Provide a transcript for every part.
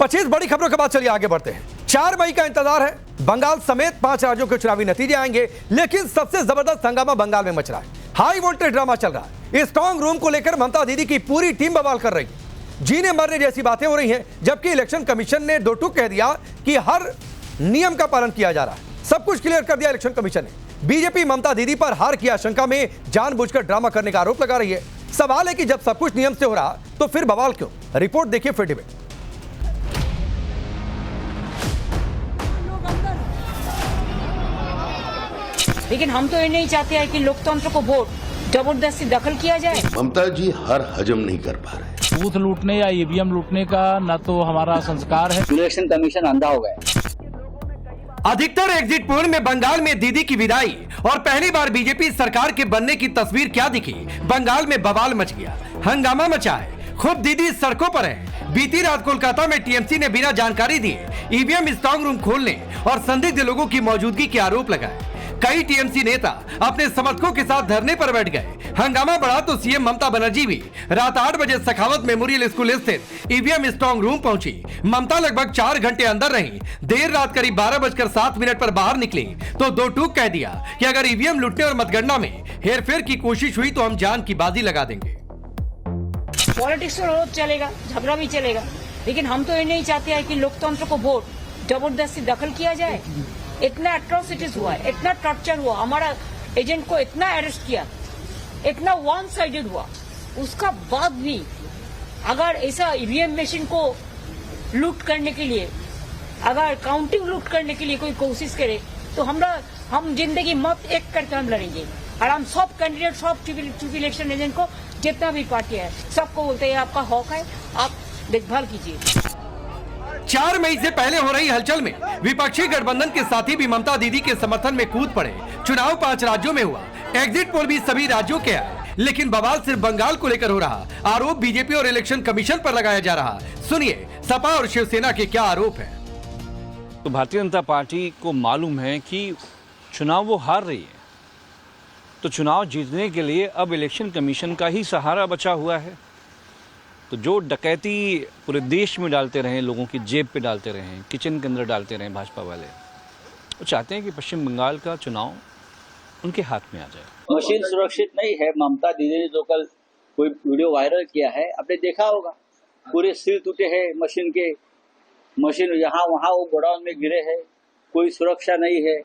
25 बड़ी खबरों के बाद चलिए आगे बढ़ते हैं। 4 मई का इंतजार है। बंगाल समेत 5 राज्यों के चुनावी नतीजे आएंगे, लेकिन सबसे जबरदस्त हंगामा बंगाल में मच रहा है। हाई वोल्टेज ड्रामा चल रहा है। स्ट्रांग रूम को लेकर ममता दीदी की पूरी टीम बवाल कर रही है। जीने मरने जैसी बातें हो रही हैं, जबकि इलेक्शन कमीशन ने दो टूक कह दिया कि हर नियम का पालन किया जा रहा है। सब कुछ क्लियर कर दिया इलेक्शन कमीशन ने। बीजेपी ममता दीदी पर हार की आशंका में जानबूझकर ड्रामा करने का आरोप लगा रही है। सवाल है कि जब सब कुछ नियम से हो रहा तो फिर बवाल क्यों? रिपोर्ट देखिए, फिर डिबेट। लेकिन हम तो ये नहीं चाहते हैं कि लोकतंत्र को वोट जबरदस्ती दखल किया जाए। ममता जी हर हजम नहीं कर पा रहे। बूथ लूटने या ईवीएम लूटने का न तो हमारा संस्कार है। इलेक्शन कमीशन अंधा हो गया। अधिकतर एग्जिट पोल में बंगाल में दीदी की विदाई और पहली बार बीजेपी सरकार के बनने की तस्वीर क्या दिखी? बंगाल में बवाल मच गया, हंगामा मचा है। खुद दीदी सड़कों पर है। बीती रात कोलकाता में टीएमसी ने बिना जानकारी दिए ईवीएम स्ट्रांग रूम खोलने और संदिग्ध लोगों की मौजूदगी के आरोप लगाए। कई टीएमसी नेता अपने समर्थकों के साथ धरने पर बैठ गए। हंगामा बढ़ा तो सीएम ममता बनर्जी भी रात 8 बजे सखावत मेमोरियल स्कूल स्थित ईवीएम स्ट्रांग रूम पहुंची। ममता लगभग 4 घंटे अंदर रही। देर रात करीब 12:07 पर बाहर निकली तो दो टूक कह दिया कि अगर ईवीएम लूटने और मतगणना में हेरफेर की कोशिश हुई तो हम जान की बाजी लगा देंगे। पॉलिटिक्स में रोज चलेगा, झगड़ा भी चलेगा, लेकिन हम तो ये नहीं चाहते हैं कि लोकतंत्र को वोट जबरदस्ती दखल किया जाए। इतना एट्रोसिटीज हुआ, इतना टॉर्चर हुआ, हमारा एजेंट को इतना अरेस्ट किया, इतना वन साइडेड हुआ, उसका बाद भी अगर ऐसा ईवीएम मशीन को लूट करने के लिए, अगर काउंटिंग लूट करने के लिए कोई कोशिश करे तो हम जिंदगी मौत एक करके हम लड़ेंगे। और हम सब कैंडिडेट, सब चीफ इलेक्शन एजेंट को, जितना भी पार्टी है, सबको बोलते हैं आपका हक है, आप देखभाल कीजिए। 4 मई से पहले हो रही हलचल में विपक्षी गठबंधन के साथी भी ममता दीदी के समर्थन में कूद पड़े। चुनाव 5 राज्यों में हुआ। एग्जिट पोल भी सभी राज्यों के आए, लेकिन बवाल सिर्फ बंगाल को लेकर हो रहा। आरोप बीजेपी और इलेक्शन कमीशन पर लगाया जा रहा। सुनिए सपा और शिवसेना के क्या आरोप है। तो भारतीय जनता पार्टी को मालूम है कि चुनाव वो हार रही है, तो चुनाव जीतने के लिए अब इलेक्शन कमीशन का ही सहारा बचा हुआ है। तो जो डकैती पूरे देश में डालते रहे, लोगों की जेब पे डालते रहे, किचन के अंदर डालते रहे भाजपा वाले, वो चाहते हैं कि पश्चिम बंगाल का चुनाव उनके हाथ में आ जाए। मशीन सुरक्षित नहीं है। ममता दीदी ने जो कल कोई वीडियो वायरल किया है, आपने देखा होगा, पूरे सिर टूटे हैं मशीन के। मशीन यहाँ वहाँ वो गोडाउन में गिरे हैं, कोई सुरक्षा नहीं है।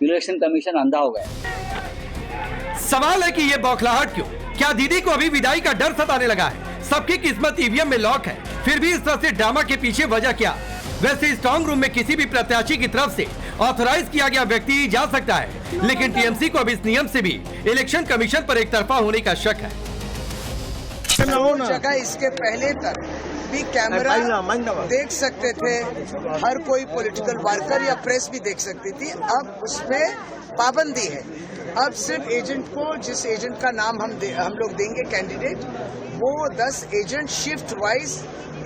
इलेक्शन कमीशन अंधा हो गया। सवाल है कि ये बौखलाहट क्यों? क्या दीदी को अभी विदाई का डर सताने लगा है? सबकी किस्मत ईवीएम में लॉक है, फिर भी इस तरह से ड्रामा के पीछे वजह क्या? वैसे स्ट्रांग रूम में किसी भी प्रत्याशी की तरफ से ऑथराइज किया गया व्यक्ति ही जा सकता है, लेकिन टीएमसी को अब इस नियम से भी इलेक्शन कमीशन पर एक तरफा होने का शक है। जगह इसके पहले तक भी कैमरा देख सकते थे, हर कोई पॉलिटिकल वर्कर या प्रेस भी देख सकती थी। अब उसपे पाबंदी है। अब सिर्फ एजेंट को, जिस एजेंट का नाम हम लोग देंगे कैंडिडेट, वो 10 एजेंट शिफ्ट वाइज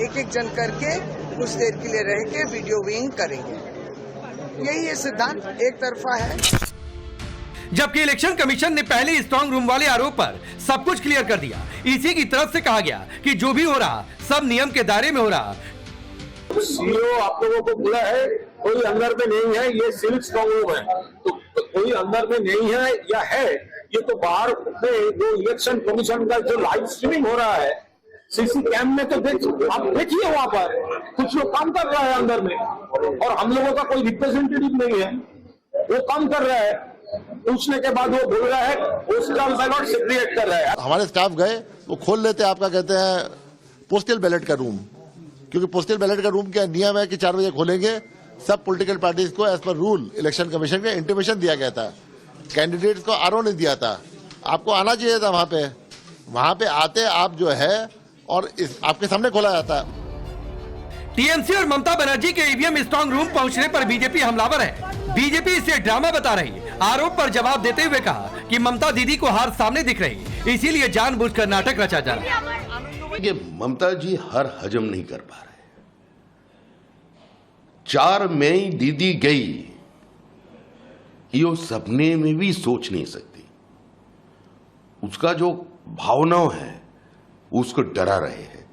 एक जन करके कुछ देर के लिए रह के वीडियो विंग करेंगे। यही ये सिद्धांत एक तरफा है। जबकि इलेक्शन कमीशन ने पहले स्ट्रांग रूम वाले आरोप पर सब कुछ क्लियर कर दिया। इसी की तरफ से कहा गया कि जो भी हो रहा सब नियम के दायरे में हो रहा। सीओ आप लोगों को बोला है कोई अंदर में नहीं है, ये सिविल स्ट्रांग रूम है, तो कोई अंदर में नहीं है या है, ये तो बाहर में जो इलेक्शन कमीशन का जो लाइव स्ट्रीमिंग हो रहा है सीसी कैम में, तो आप देखिए वहां पर कुछ लोग काम कर रहा है अंदर में, और हम लोगों का कोई रिप्रेजेंटेटिव नहीं है, वो काम कर रहा है। पूछने के बाद वो बोल रहा है पोस्टल बैलेट सेग्रीगेट कर रहा है। हमारे स्टाफ गए, वो खोल लेते आपका कहते हैं पोस्टल बैलेट का रूम, क्योंकि पोस्टल बैलेट का रूम का नियम है कि 4 बजे खोलेंगे। सब पॉलिटिकल पार्टीज को as per rule election commission का इंटीमेशन दिया गया था, कैंडिडेट्स को आरओ नहीं दिया था। आपको आना चाहिए था वहां पे आते आप जो है और आपके सामने खोला जाता। टीएमसी और ममता बनर्जी के ईवीएम स्ट्रांग रूम पहुंचने पर बीजेपी हमलावर है। बीजेपी इसे ड्रामा बता रही। आरोप पर जवाब देते हुए कहा कि ममता दीदी को हार सामने दिख रही, इसीलिए जानबूझकर नाटक रचा जा रहा है। ये ममता जी हर हजम नहीं कर पा रहे। 4 मई दीदी गई, ये सपने में भी सोच नहीं सकती। उसका जो भावनाओं है उसको डरा रहे हैं।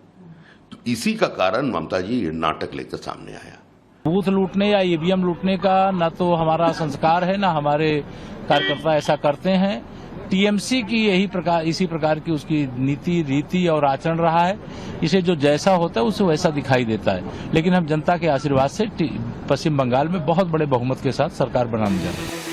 तो इसी का कारण ममता जी ये नाटक लेकर सामने आया। बूथ लूटने या ईवीएम लूटने का ना तो हमारा संस्कार है, ना हमारे कार्यकर्ता ऐसा करते हैं। टीएमसी की इसी प्रकार की उसकी नीति, रीति और आचरण रहा है। इसे जो जैसा होता है उसे वैसा दिखाई देता है, लेकिन हम जनता के आशीर्वाद से पश्चिम बंगाल में बहुत बड़े बहुमत के साथ सरकार बनाने जा रहे हैं।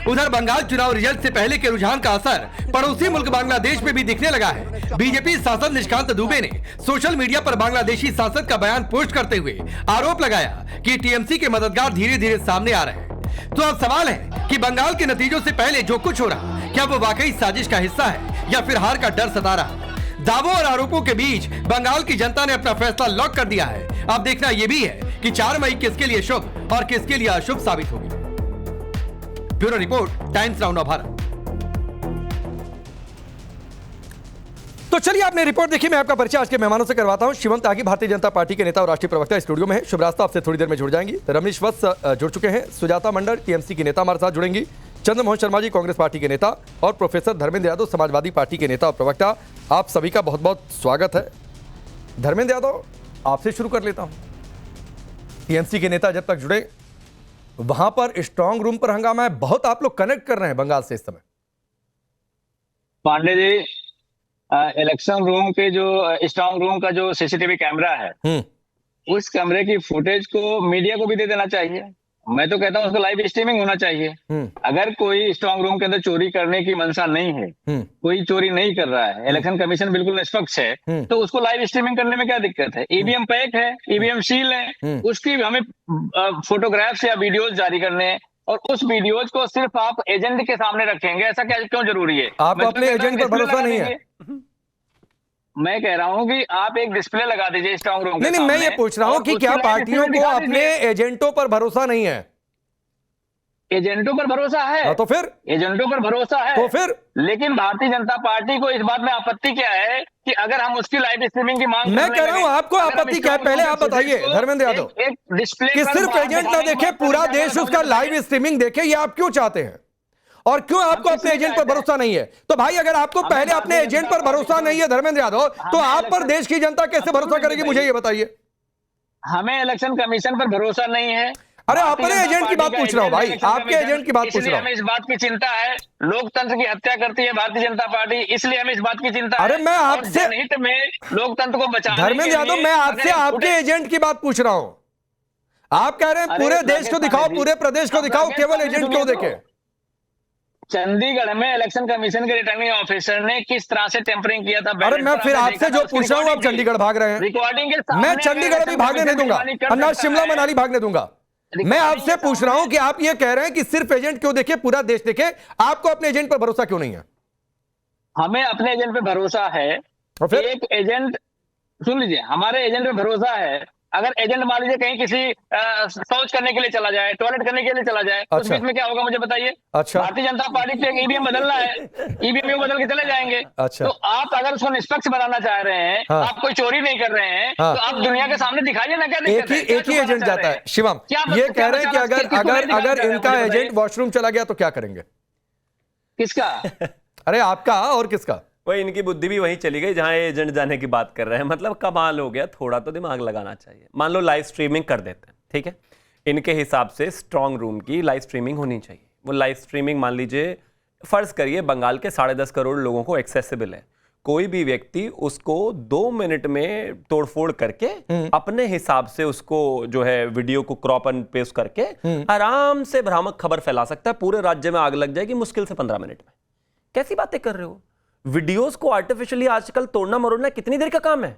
उधर बंगाल चुनाव रिजल्ट से पहले के रुझान का असर पड़ोसी मुल्क बांग्लादेश में भी दिखने लगा है। बीजेपी सांसद निशिकांत दुबे ने सोशल मीडिया पर बांग्लादेशी सांसद का बयान पोस्ट करते हुए आरोप लगाया कि टीएमसी के मददगार धीरे धीरे सामने आ रहे हैं। तो अब सवाल है कि बंगाल के नतीजों से पहले जो कुछ हो रहा, क्या वो वाकई साजिश का हिस्सा है या फिर हार का डर सता रहा? दावों और आरोपों के बीच बंगाल की जनता ने अपना फैसला लॉक कर दिया है। अब देखना यह भी है कि 4 मई किसके लिए शुभ और किसके लिए अशुभ साबित होगी। Bureau report, times now Bharat. तो चलिए आपने रिपोर्ट देखी। मैं आपका परिचय आज के मेहमानों से करवाता हूं। शिवम त्यागी भारतीय जनता पार्टी के नेता और राष्ट्रीय प्रवक्ता स्टूडियो में है। शुभरास्ता आपसे थोड़ी देर में जुड़ जाएंगी। रमनीश वत्स जुड़ चुके हैं। सुजाता मंडल टीएमसी की नेता हमारे साथ जुड़ेंगी। चंद्रमोहन शर्मा जी कांग्रेस पार्टी के नेता और प्रोफेसर धर्मेंद्र यादव समाजवादी पार्टी के नेता और प्रवक्ता। आप सभी का बहुत बहुत स्वागत है। धर्मेंद्र यादव, आपसे शुरू कर लेता हूं। टीएमसी के नेता जब तक जुड़े, वहां पर स्ट्रांग रूम पर हंगामा है, बहुत आप लोग कनेक्ट कर रहे हैं बंगाल से इस समय। पांडे जी, इलेक्शन रूम के जो स्ट्रांग रूम का जो सीसीटीवी कैमरा है, उस कैमरे की फुटेज को मीडिया को भी दे देना चाहिए। मैं तो कहता हूं उसको लाइव स्ट्रीमिंग होना चाहिए। अगर कोई स्ट्रांग रूम के अंदर चोरी करने की मंशा नहीं है, कोई चोरी नहीं कर रहा है, इलेक्शन कमीशन बिल्कुल निष्पक्ष है, तो उसको लाइव स्ट्रीमिंग करने में क्या दिक्कत है? ईवीएम पैक है, ईवीएम सील है, उसकी हमें फोटोग्राफ्स या वीडियोज जारी करने हैं, और उस वीडियोज को सिर्फ आप एजेंट के सामने रखेंगे, ऐसा क्या क्यों जरूरी है? आपको अपने एजेंट पर भरोसा नहीं है? मैं कह रहा हूं कि आप एक डिस्प्ले लगा दीजिए स्ट्रांग रूम। नहीं, मैं ये पूछ रहा हूं कि क्या पार्टियों को अपने एजेंटों पर भरोसा नहीं है? एजेंटों पर भरोसा है। तो फिर एजेंटों पर भरोसा है, तो फिर लेकिन भारतीय जनता पार्टी को इस बात में आपत्ति क्या है कि अगर हम उसकी लाइव स्ट्रीमिंग की मांग, मैं कह रहा हूं आपको आपत्ति क्या है, पहले आप बताइए धर्मेंद्र यादव। एक डिस्प्ले कि सिर्फ एजेंट ना देखे, पूरा देश उसका लाइव स्ट्रीमिंग देखे, ये आप क्यों चाहते हैं? और क्यों आपको अपने एजेंट पर भरोसा नहीं है? तो भाई, अगर आपको पहले अपने एजेंट पर भरोसा नहीं है धर्मेंद्र यादव, तो आप पर देश की जनता कैसे भरोसा करेगी, मुझे ये बताइए। हमें इलेक्शन कमीशन पर भरोसा नहीं है। अरे अपने एजेंट की बात पूछ रहा हूं भाई, आपके एजेंट की बात पूछ रहा हूं। हमें इस बात की चिंता है, लोकतंत्र की हत्या करती है भारतीय जनता पार्टी, इसलिए हमें इस बात की चिंता है। अरे मैं आपसे जनहित में लोकतंत्र को बचाने, धर्मेंद्र यादव, मैं आपसे आपके एजेंट की बात पूछ रहा हूं। आप कह रहे हैं पूरे देश को दिखाओ, पूरे प्रदेश को दिखाओ, केवल एजेंट क्यों देखे? चंडीगढ़ में इलेक्शन कमीशन के रिटर्निंग ऑफिसर ने किस तरह से टेम्परिंग किया था? अरे मैं फिर आपसे जो पूछ रहा हूं, आप चंडीगढ़ भाग रहे हैं। रिकॉर्डिंग मैं चंडीगढ़ भी भागने नहीं दूंगा, अन्ना शिमला मनाली भागने दूंगा। मैं आपसे पूछ रहा हूं कि आप ये कह रहे हैं कि सिर्फ एजेंट क्यों देखे, पूरा देश देखे, आपको अपने एजेंट पर भरोसा क्यों नहीं है? हमें अपने एजेंट पे भरोसा है। एक एजेंट, सुन लीजिए, हमारे एजेंट पे भरोसा है। अगर एजेंट मान लीजिए कहीं किसी शौच करने के लिए चला जाए, टॉयलेट करने के लिए चला जाए, अच्छा। उस बीच में क्या होगा मुझे बताइए? अच्छा। भारतीय जनता पार्टी को एक ईवीएम बदलना है, ईवीएम बदल के चले जाएंगे। अच्छा। तो आप अगर उसको निष्पक्ष बनाना चाह रहे हैं, हाँ। आप कोई चोरी नहीं कर रहे हैं, हाँ। तो आप दुनिया के सामने दिखाइए ना, क्या दिक्कत है? एक ही एजेंट जाता है। शिवम, ये कह रहे हैं कि अगर इनका एजेंट वॉशरूम चला गया तो क्या करेंगे? किसका? अरे आपका और किसका? वही, इनकी बुद्धि भी वहीं चली गई जहां एजेंट जाने की बात कर रहे हैं। मतलब कमाल हो गया, थोड़ा तो दिमाग लगाना चाहिए। मान लो लाइव स्ट्रीमिंग कर देते हैं, ठीक है, इनके हिसाब से स्ट्रांग रूम की लाइव स्ट्रीमिंग होनी चाहिए। वो लाइव स्ट्रीमिंग मान लीजिए, फर्ज करिए बंगाल के 10.5 करोड़ लोगों को एक्सेसिबल है, कोई भी व्यक्ति उसको 2 मिनट में तोड़फोड़ करके अपने हिसाब से उसको जो है वीडियो को क्रॉप एंड पेस्ट करके आराम से भ्रामक खबर फैला सकता है। पूरे राज्य में आग लग जाएगी मुश्किल से 15 मिनट में। कैसी बातें कर रहे हो? वीडियोस को आर्टिफिशियली आजकल तोड़ना मरोड़ना कितनी देर का काम है?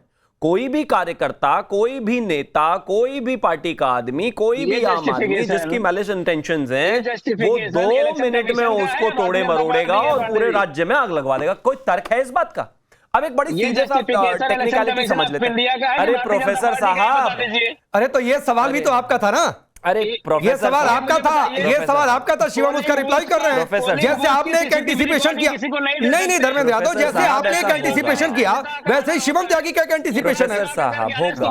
कोई भी कार्यकर्ता, कोई भी नेता, कोई भी पार्टी का आदमी, कोई भी आम आदमी जिसकी मैलिश इंटेंशंस हैं, वो 2 मिनट में उसको तोड़े मरोड़ेगा और पूरे राज्य में आग लगवा देगा। कोई तर्क है इस बात का? अब एक बड़ी सीरियस टेक्निकलिटी समझ लेते हैं। अरे प्रोफेसर साहब, अरे तो ये सवाल भी तो आपका था ना, अरे ये सवाल आपका था, ये सवाल आपका था शिवम, उसका रिप्लाई कर रहे हैं। जैसे आपने एक एंटीसिपेशन किया, नहीं धर्मेंद्र यादव, जैसे आपने एक एंटीसिपेशन किया वैसे ही शिवम त्यागी का एक एंटीसिपेशन है। साहब होगा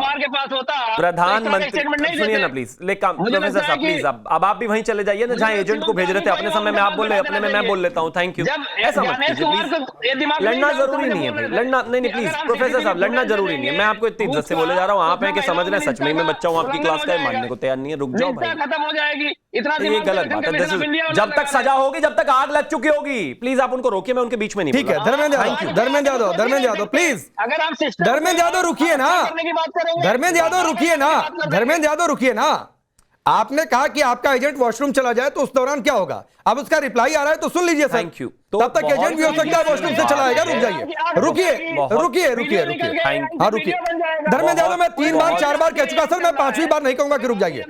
प्रधानमंत्री, सुनिए ना प्लीज, प्रोफेसर साहब प्लीज, अब आप भी वहीं चले जाइए ना जहां एजेंट को भेज रहे थे। अपने समय में आप बोल रहे, अपने में मैं बोल लेता हूँ। Thank you. ऐसा मत कीजिए प्लीज, लड़ना जरूरी नहीं है भाई, लड़ना नहीं प्लीज प्रोफेसर साहब, लड़ना जरूरी नहीं है। मैं आपको इतनी इज्जत से बोले जा रहा हूँ, आप हैं कि समझ रहे हैं सच में मैं बच्चा हूँ आपकी क्लास का, मानने को तैयार नहीं है। रुक जाओ भाई, खत्म हो जाएगी, इतना ये गलत बात है। जब तक सजा होगी, जब तक आग लग चुकी होगी, प्लीज आप उनको रोकिए, मैं उनके बीच में नहीं। ठीक है धर्मेंद्र यादव प्लीज, अगर हम धर्मेंद्र यादव रुकिए ना, धर्मेंद्र यादव रुकिए ना। आपने कहा कि आपका एजेंट वॉशरूम चला जाए तो उस दौरान क्या होगा? अब उसका रिप्लाई आ रहा है तो सुन लीजिए सर। Thank you. तब तक एजेंट भी हो सकता है वॉशरूम से चला आएगा। रुक जाइए, रुकिए। हाँ रुकिए धर्मेंद्र यादव, मैं 3 बार 4 बार कह चुका सर, मैं 5वीं बार नहीं कहूंगा कि रुक जाइए।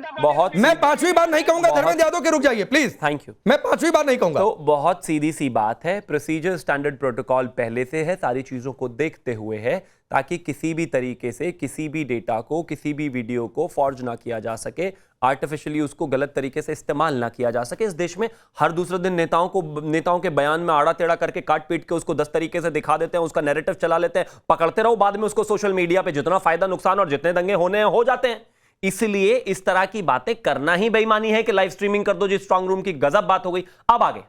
मैं 5वीं बार नहीं कहूंगा धर्मेंद्र यादव कि रुक जाइए प्लीज। Thank you. मैं 5वीं बार नहीं कहूंगा। तो बहुत सीधी सी बात है, प्रोसीजर स्टैंडर्ड प्रोटोकॉल पहले से है, सारी चीजों को देखते हुए है, ताकि किसी भी तरीके से किसी भी डेटा को, किसी भी वीडियो को फॉर्ज ना किया जा सके, आर्टिफिशियली उसको गलत तरीके से इस्तेमाल ना किया जा सके। इस देश में हर दूसरे दिन नेताओं के बयान में आड़ा टेढ़ा करके काट पीट के उसको 10 तरीके से दिखा देते हैं, उसका नैरेटिव चला लेते हैं, पकड़ते रहो, बाद में उसको सोशल मीडिया पे जितना फायदा नुकसान और जितने दंगे होने हैं हो जाते हैं। इसलिए इस तरह की बातें करना ही बेईमानी है कि लाइव स्ट्रीमिंग कर दो जी, स्ट्रांग रूम की गजब बात हो गई। अब आगे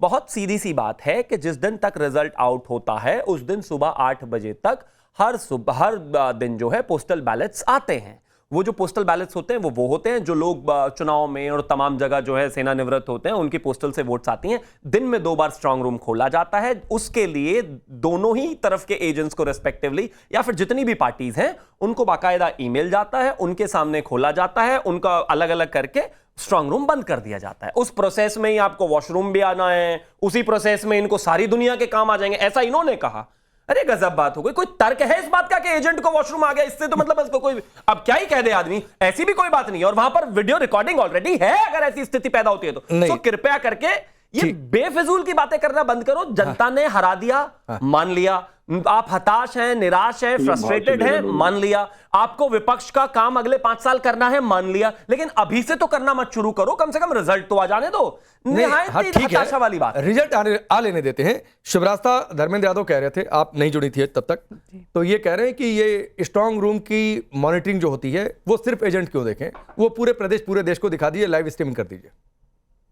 बहुत सीधी सी बात है कि जिस दिन तक रिजल्ट आउट होता है उस दिन सुबह 8 बजे तक हर दिन जो है पोस्टल बैलेट्स आते हैं। वो जो पोस्टल बैलेट्स होते हैं वो होते हैं जो लोग चुनाव में और तमाम जगह जो है सेवानिवृत्त होते हैं उनकी पोस्टल से वोट्स आती हैं। दिन में 2 बार स्ट्रांग रूम खोला जाता है। उसके लिए दोनों ही तरफ के एजेंट्स को रेस्पेक्टिवली या फिर जितनी भी पार्टीज हैं उनको बाकायदा ईमेल जाता है, उनके सामने खोला जाता है, उनका अलग अलग करके स्ट्रांग रूम बंद कर दिया जाता है। उस प्रोसेस में ही आपको वॉशरूम भी आना है, उसी प्रोसेस में इनको सारी दुनिया के काम आ जाएंगे, ऐसा इन्होंने कहा। अरे गजब बात हो गई। कोई तर्क है इस बात का कि एजेंट को वॉशरूम आ गया? इससे तो मतलब इसको कोई अब क्या ही कह दे आदमी, ऐसी भी कोई बात नहीं है। और वहां पर वीडियो रिकॉर्डिंग ऑलरेडी है, अगर ऐसी स्थिति पैदा होती है तो कृपया करके ये बेफिजूल की बातें करना बंद करो। जनता ने हरा दिया, मान लिया। आप हताश हैं, निराश हैं, फ्रस्ट्रेटेड हैं, मान लिया। आपको विपक्ष का काम अगले 5 साल करना है, मान लिया। लेकिन अभी से तो करना मत शुरू करो, कम से कम रिजल्ट तो आ जाने दो। ठीक है, वाली बात, रिजल्ट आ लेने देते हैं। शिवरास्ता धर्मेंद्र यादव कह रहे थे, आप नहीं जुड़ी थी तब तक, तो ये कह रहे हैं कि ये स्ट्रांग रूम की मॉनिटरिंग जो होती है वो सिर्फ एजेंट क्यों देखें, वो पूरे देश को दिखा दीजिए, लाइव स्ट्रीमिंग कर दीजिए।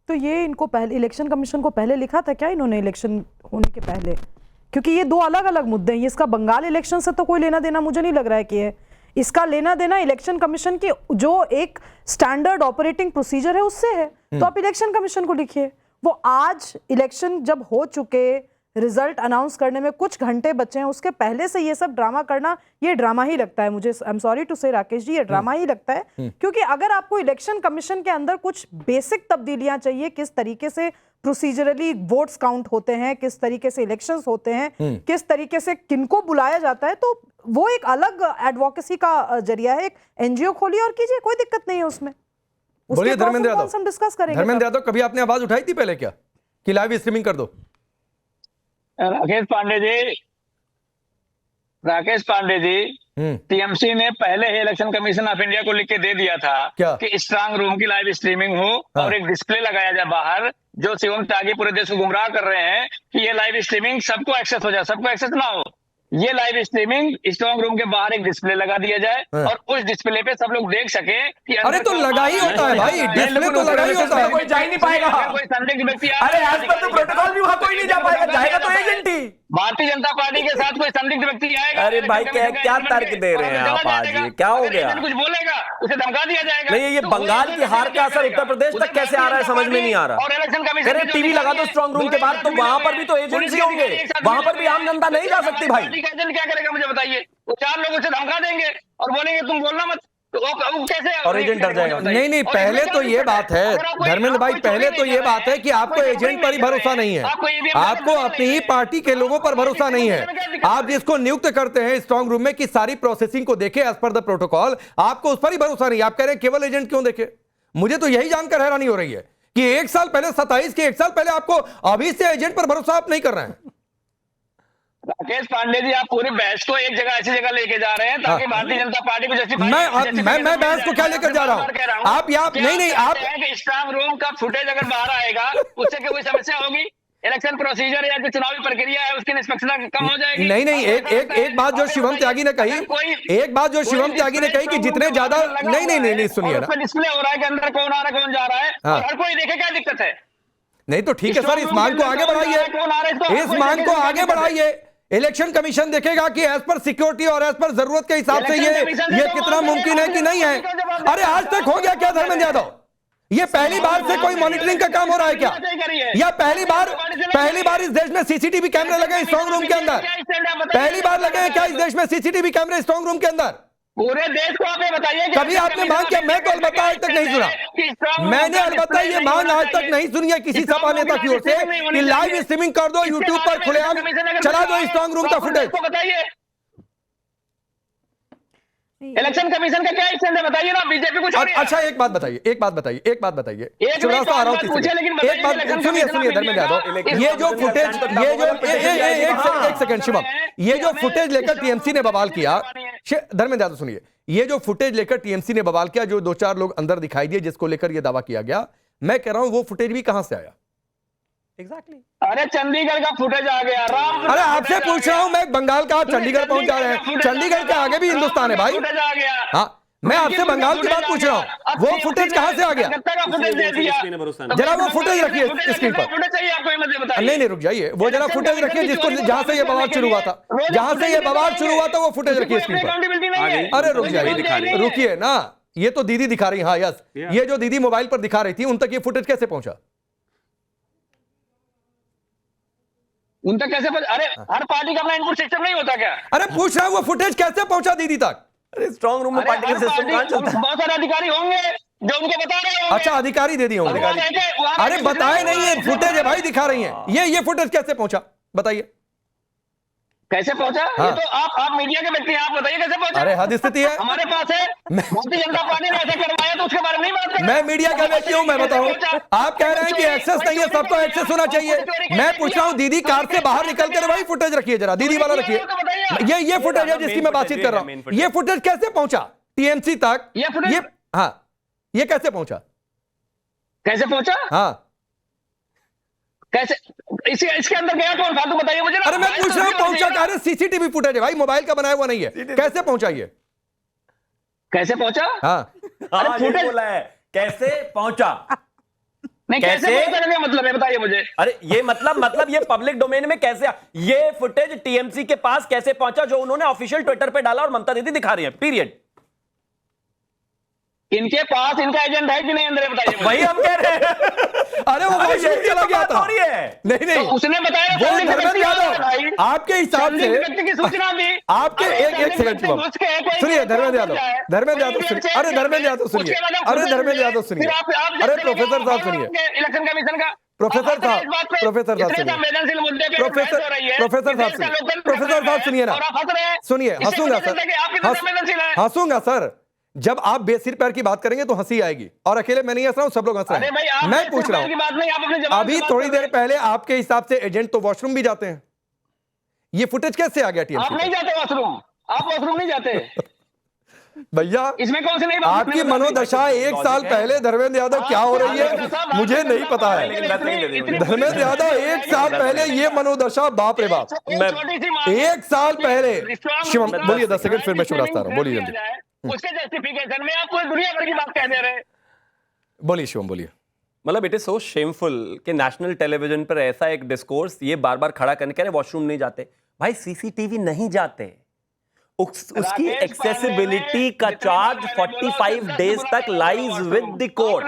तो ये इनको पहले इलेक्शन कमीशन को पहले लिखा था क्या इन्होंने, इलेक्शन होने के पहले? क्योंकि ये 2 अलग अलग मुद्दे हैं। इसका बंगाल इलेक्शन से तो कोई लेना देना मुझे नहीं लग रहा है कि है। इसका लेना देना इलेक्शन कमीशन की जो एक स्टैंडर्ड ऑपरेटिंग प्रोसीजर है उससे है। तो आप इलेक्शन कमीशन को लिखिए। वो आज इलेक्शन जब हो चुके, रिजल्ट अनाउंस करने में कुछ घंटे बचे हैं, उसके पहले से ये सब ड्रामा करना, ये ड्रामा ही लगता है मुझे। आई एम सॉरी टू से राकेश जी, ये ड्रामा ही लगता है। क्योंकि अगर आपको इलेक्शन कमीशन के अंदर कुछ बेसिक तब्दीलियां चाहिए, किस तरीके से प्रोसीजरली वोट्स काउंट होते हैं, किस तरीके से इलेक्शंस होते हैं, किस तरीके से किनको बुलाया जाता है, तो वो एक अलग एडवोकेसी का जरिया है। एक एनजीओ खोलिए और कीजिए, कोई दिक्कत नहीं है उसमें। बोलिए धर्मेंद्र यादव, हम डिस्कस करेंगे। धर्मेंद्र यादव, कभी आपने आवाज उठाई थी पहले क्या कि लाइव स्ट्रीमिंग कर दो? राकेश पांडे जी टीएमसी ने पहले ही इलेक्शन कमीशन ऑफ इंडिया को लिख के दे दिया था कि स्ट्रांग रूम की लाइव स्ट्रीमिंग हो और एक डिस्प्ले लगाया जाए बाहर, जो शिवम त्यागी पूरे देश को गुमराह कर रहे हैं कि ये लाइव स्ट्रीमिंग सबको एक्सेस हो जाए, सबको एक्सेस ना हो। ये लाइव स्ट्रीमिंग स्ट्रांग रूम के बाहर एक डिस्प्ले लगा दिया जाए और उस डिस्प्ले पे सब लोग देख सके कि अरे तो लगा ही होता है भाई, डिस्प्ले तो लगा ही होता है, कोई जा ही नहीं पाएगा। कोई संदिग्ध व्यक्ति, अरे आज पर तो प्रोटोकॉल भी वहां कोई नहीं जा पाएगा, जाएगा तो एजेंट ही। भारतीय जनता पार्टी के साथ कोई संदिग्ध व्यक्ति आएगा। अरे भाई क्या तर्क दे रहे हैं आप आज, ये क्या हो गया? कुछ बोलेगा उसे धमका दिया जाएगा। नहीं, ये बंगाल की हार का असर उत्तर प्रदेश तक कैसे आ रहा है समझ में नहीं आ रहा। और इलेक्शन कमीशन टीवी लगा दो स्ट्रांग रूम के बाद, तो वहां पर भी तो एजेंट्स ही होंगे, वहां पर भी आम जनता नहीं जा सकती भाई। एजेंट क्या करेगा मुझे बताइए? वो 4 लोग उसे धमका देंगे और बोलेंगे तुम बोलना मत, तो वो कैसे? और एजेंट डर जाएगा। नहीं, पहले तो ये बात है धर्मेंद्र भाई, पहले तो ये बात है कि आपको एजेंट पर ही भरोसा नहीं है, आपको अपनी ही पार्टी के लोगों पर भरोसा नहीं है। आप जिसको नियुक्त करते हैं स्ट्रांग रूम में कि सारी प्रोसेसिंग को देखे एज पर द प्रोटोकॉल, आपको उस पर ही भरोसा नहीं। आप कह रहे हैं केवल एजेंट क्यों देखे? मुझे तो यही जानकर हैरानी हो रही है कि 1 साल पहले 27 के 1 साल पहले आपको अभी से एजेंट पर भरोसा आप नहीं कर रहे हैं। राकेश पांडे जी, आप पूरी बहस को एक जगह ऐसी जगह लेके जा रहे हैं ताकि भारतीय जनता पार्टी को मैं बहस को क्या लेकर जा रहा हूँ? आप नहीं आप स्ट्रांग रूम का फुटेज अगर बाहर आएगा उससे क्या कोई समस्या होगी? इलेक्शन प्रोसीजर या जो चुनावी प्रक्रिया है उसकी निष्पक्षता कम हो जाएगी? नहीं एक बात जो शिवम त्यागी ने कही, एक बात जो शिवम त्यागी ने कही कि जितने ज्यादा नहीं सुनिए ना, डिस्प्ले हो रहा है कि अंदर कौन आ रहा है कौन जा रहा है और हर कोई देखे, क्या दिक्कत है? नहीं तो ठीक है सर, इस मांग को आगे बढ़ाइए, इस मांग को आगे बढ़ाइए। इलेक्शन कमीशन देखेगा कि एज पर सिक्योरिटी और एज पर जरूरत के हिसाब से ये कितना मुमकिन है कि नहीं है। अरे आज तक हो गया क्या धर्मेंद्र यादव? ये पहली बार से कोई मॉनिटरिंग का काम हो रहा है क्या? या पहली बार इस देश में सीसीटीवी कैमरे लगे स्ट्रांग रूम के अंदर? पहली बार लगे हैं क्या इस देश में सीसीटीवी कैमरे स्ट्रांग रूम के अंदर? पूरे देश को आप बताइए, कभी आपने मांग किया? मैं तो अलबत्ता आज तक नहीं सुना, मैंने अलबत्ता ये मांग आज तक नहीं सुनी है किसी सपा नेता की ओर से कि लाइव स्ट्रीमिंग कर दो, यूट्यूब पर खुलेआम चला दो स्ट्रांग रूम का फुटेज। बताइए इलेक्शन कमीशन का क्या एक्शन है, बताइए ना। बीजेपी कुछ अच्छा एक बात बताइए शिवराज साहब आ रहा हूं, एक बात सुनिए धर्मेंद्र यादव, ये जो फुटेज, एक सेकंड शिवम, ये जो फुटेज लेकर टीएमसी ने बवाल किया, धर्मेंद्र यादव सुनिए, ये जो फुटेज लेकर टीएमसी ने बवाल किया, जो 2-4 लोग अंदर दिखाई दिए जिसको लेकर ये दावा किया गया, मैं कह रहा हूं वो फुटेज भी कहां से आया? एग्जैक्टली अरे चंडीगढ़ का फुटेज आ गया। अरे आपसे पूछ रहा हूं मैं, बंगाल का आप चंडीगढ़ पहुंच जा रहे हैं, चंडीगढ़ के आगे भी हिंदुस्तान है भाई। हाँ मैं आपसे बंगाल की बात पूछ रहा हूँ, वो फुटेज कहां से आ गया? जरा वो फुटेज रखिए स्क्रीन पर। नहीं रुक जाइए, वो जरा फुटेज रखिए जिसको जहां से ये बवाल शुरू हुआ था, वो फुटेज रखिए स्क्रीन पर। अरे रुक जाइए, रुकिए ना, ये तो दीदी दिखा रही। हाँ यस, ये जो दीदी मोबाइल पर दिखा रही थी उन तक ये फुटेज कैसे पहुंचा? उन तक कैसे पहुंचा? अरे हर पार्टी का अपना इनपुट सिस्टम नहीं होता क्या? अरे पूछ रहा हूं वो फुटेज कैसे पहुंचा दीदी तक? अरे स्ट्रांग रूम में पार्टी का सिस्टम कहां चलता है? बहुत सारे अधिकारी होंगे जो उनको बता रहे होंगे। अच्छा अधिकारी दे दिए होंगे। अरे बताए नहीं, ये फुटेज है भाई, दिखा रही हैं। ये फुटेज कैसे पहुंचा बताइए? कैसे पहुंचा? हाँ। ये तो आप मीडिया के व्यक्ति हैं, आप बताइए कैसे पहुंचा? अरे हद स्थिति है, हमारे पास है, भारतीय जनता पार्टी ने ऐसा करवाया तो उसके बारे में नहीं बात कर। मैं मीडिया का व्यक्ति हूं, मैं बताऊं। आप कह रहे हैं कि एक्सेस नहीं है, सबको एक्सेस होना चाहिए। मैं पूछ रहा हूं दीदी कार से बाहर निकल कर वही फुटेज रखिए, जरा दीदी वाला रखिए। ये फुटेज है जिसकी मैं बातचीत कर रहा हूं। ये फुटेज कैसे पहुंचा टीएमसी तक? ये हाँ ये कैसे पहुंचा? हाँ कैसे इसके अंदर गया कौन? फालतू बताइए मुझे ना। अरे मैं पूछ रहा हूं पहुंचा क्या? अरे सीसीटीवी फुटेज है भाई, मोबाइल का बनाया हुआ नहीं है, कैसे पहुंचा? ये कैसे पहुंचा? हाँ फुटेज बोला है, कैसे पहुंचा? नहीं कैसे पहुंचा का मतलब है, बताइए मुझे। अरे ये मतलब ये पब्लिक डोमेन में कैसे, ये फुटेज टीएमसी के पास कैसे पहुंचा जो उन्होंने ऑफिशियल ट्विटर पे डाला और ममता दीदी दिखा रही है, पीरियड। इनके पास इनका एजेंट है कि नहीं अंदर, बताइए। वही हम कह रहे हैं। अरे वो वॉशरूम चला गया था। नहीं तो उसने बताया वो धर्मेंद्र यादव आपके हिसाब से व्यक्ति की सूचना दी। आपके एक सेकंड सुनिए धर्मेंद्र यादव सुनिए। अरे धर्मेंद्र यादव सुनिए। अरे प्रोफेसर साहब सुनिए। इलेक्शन कमीशन का प्रोफेसर साहब सुनिए ना, सुनिए। हंसूंगा सर, जब आप बेसिर पैर की बात करेंगे तो हंसी आएगी, और अकेले मैं नहीं हंस रहा हूं, सब लोग हंस रहे हैं। मैं पूछ रहा हूं, अभी थोड़ी देर पहले आपके हिसाब से एजेंट तो वॉशरूम भी जाते हैं, ये फुटेज कैसे आ गया टीएमसी? आप नहीं जाते वॉशरूम, आप वॉशरूम नहीं जाते भैया। इसमें कौन सी नहीं बात? आपकी मनोदशा 1 साल पहले धर्मेंद्र यादव क्या हो रही है मुझे नहीं पता है। धर्मेंद्र यादव 1 साल पहले ये मनोदशा, बाप रे बाप, 1 साल पहले। शिवम बोलिए 10 सेकंड, फिर मैं शिवराज आ रहा हूं, बोलिए जल्दी। उसके जस्टिफिकेशन में आप पूरी दुनिया भर की बात कह दे रहे हैं। बोलिए शिवम बोलिए। मतलब इट इज सो शेमफुल कि नेशनल टेलीविजन पर ऐसा एक डिस्कोर्स ये बार बार खड़ा करने, कह रहे वॉशरूम नहीं जाते। भाई सीसीटीवी नहीं जाते, उसकी एक्सेसिबिलिटी का चार्ज 45 डेज तक लाइज विद द कोर्ट।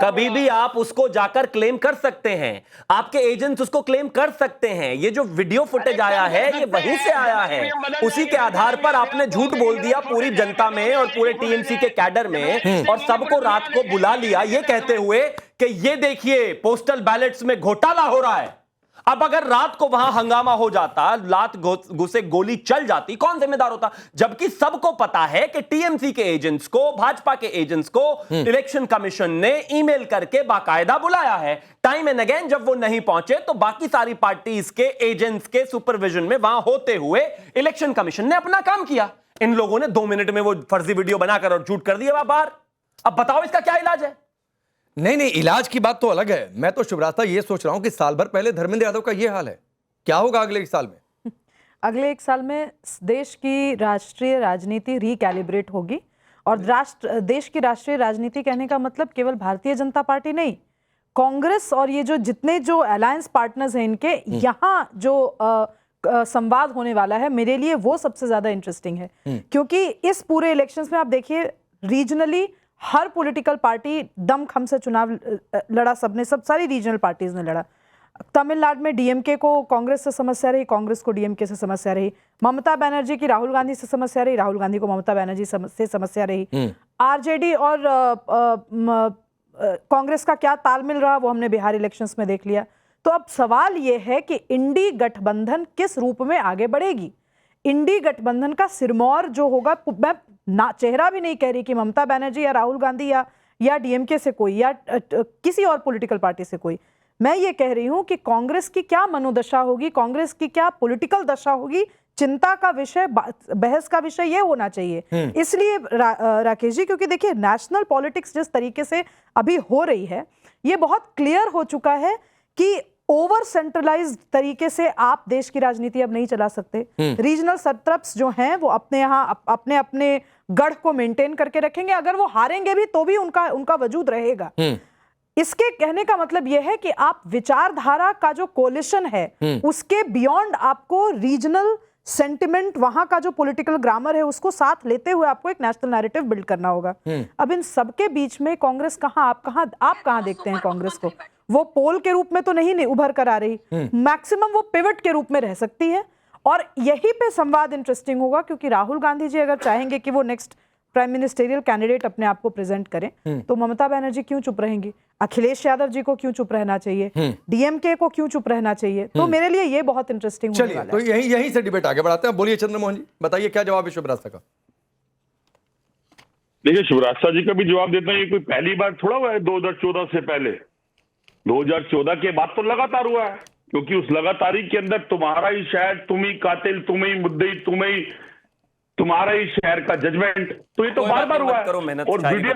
कभी भी आप उसको जाकर क्लेम कर सकते हैं, आपके एजेंट्स उसको क्लेम कर सकते हैं। ये जो वीडियो फुटेज आया है ये वहीं से आया है, उसी के आधार पर आपने झूठ बोल दिया पूरी जनता में और पूरे टीएमसी के कैडर में, और सबको रात को बुला लिया ये कहते हुए कि ये देखिए पोस्टल बैलेट्स में घोटाला हो रहा है। अब अगर रात को वहां हंगामा हो जाता, लात घुसे गोली चल जाती, कौन जिम्मेदार होता? जबकि सबको पता है कि टीएमसी के एजेंट्स को, भाजपा के एजेंट्स को इलेक्शन कमीशन ने ईमेल करके बाकायदा बुलाया है। टाइम एंड अगेन जब वो नहीं पहुंचे तो बाकी सारी पार्टीज के एजेंट्स के सुपरविजन में वहां होते हुए इलेक्शन कमीशन ने अपना काम किया। इन लोगों ने 2 मिनट में वो फर्जी वीडियो बनाकर और झूठ कर दिया बाहर। अब बताओ इसका क्या इलाज है? नहीं, इलाज की बात तो अलग है। मैं तो शिवराज साहब ये सोच रहा हूं कि साल भर पहले धर्मेंद्र यादव का ये हाल है, क्या होगा अगले 1 साल में? अगले 1 साल में देश की राष्ट्रीय राजनीति रिकैलिब्रेट होगी। और देश की राष्ट्रीय राजनीति कहने का मतलब केवल भारतीय जनता पार्टी नहीं, कांग्रेस और ये जो जितने जो अलायंस पार्टनर्स हैं इनके यहाँ जो संवाद होने वाला है, मेरे लिए वो सबसे ज्यादा इंटरेस्टिंग है। क्योंकि इस पूरे इलेक्शंस में आप देखिए, रीजनली हर पॉलिटिकल पार्टी दमखम से चुनाव लड़ा, सबने, सारी रीजनल पार्टीज ने लड़ा। तमिलनाडु में डीएमके को कांग्रेस से समस्या रही, कांग्रेस को डीएमके से समस्या रही। ममता बनर्जी की राहुल गांधी से समस्या रही, राहुल गांधी को ममता बनर्जी से समस्या रही। आरजेडी और कांग्रेस का क्या तालमेल रहा वो हमने बिहार इलेक्शंस में देख लिया। तो अब सवाल ये है कि इंडी गठबंधन किस रूप में आगे बढ़ेगी। इंडी गठबंधन का सिरमौर जो होगा, मैं ना चेहरा भी नहीं कह रही कि ममता बनर्जी या राहुल गांधी या डीएमके से कोई या किसी और पॉलिटिकल पार्टी से कोई, मैं ये कह रही हूं कि कांग्रेस की क्या मनोदशा होगी, कांग्रेस की क्या पॉलिटिकल दशा होगी, चिंता का विषय, बहस का विषय ये होना चाहिए। इसलिए राकेश जी, क्योंकि देखिए नेशनल पॉलिटिक्स जिस तरीके से अभी हो रही है, ये बहुत क्लियर हो चुका है कि ओवर सेंट्रलाइज्ड तरीके से आप देश की राजनीति अब नहीं चला सकते। रीजनल सत्रप्स जो हैं वो अपने यहाँ अपने गढ़ को मेंटेन करके रखेंगे। अगर वो हारेंगे भी तो भी उनका वजूद रहेगा। इसके कहने का मतलब यह है कि आप विचारधारा का जो कोलिशन है उसके बियॉन्ड आपको रीजनल सेंटिमेंट, वहां का जो पॉलिटिकल ग्रामर है उसको साथ लेते हुए आपको एक नेशनल नैरेटिव बिल्ड करना होगा। अब इन सबके बीच में कांग्रेस आप कहां देखते हैं कांग्रेस को? वो पोल के रूप में तो नहीं उभर कर आ रही, मैक्सिमम वो पिवट के रूप में रह सकती है। और यही पे संवाद इंटरेस्टिंग होगा, क्योंकि राहुल गांधी जी अगर चाहेंगे कि वो नेक्स्ट प्राइम मिनिस्टेरियल कैंडिडेट अपने आप को प्रेजेंट करें, तो ममता बनर्जी क्यों चुप रहेंगी? अखिलेश यादव जी को क्यों चुप रहना चाहिए? डीएमके को क्यों चुप रहना चाहिए? तो मेरे लिए ये बहुत इंटरेस्टिंग होने वाला है। तो यहीं से डिबेट आगे बढ़ाते हैं। बोलिए चंद्रमोहन जी, बताइए क्या जवाब है शिवराज का? देखिए, शिवराज जी का भी जवाब देता है, ये कोई पहली बार थोड़ा हुआ है। 2014 से पहले, 2014 के बाद तो लगातार हुआ है, क्योंकि उस लगातारी के अंदर तुम्हारा ही शहर, तुम ही कातिल, तुम ही मुद्दई, तुम्हारा ही शहर का जजमेंट, तो ये तो बार बार हुआ है। और वीडियो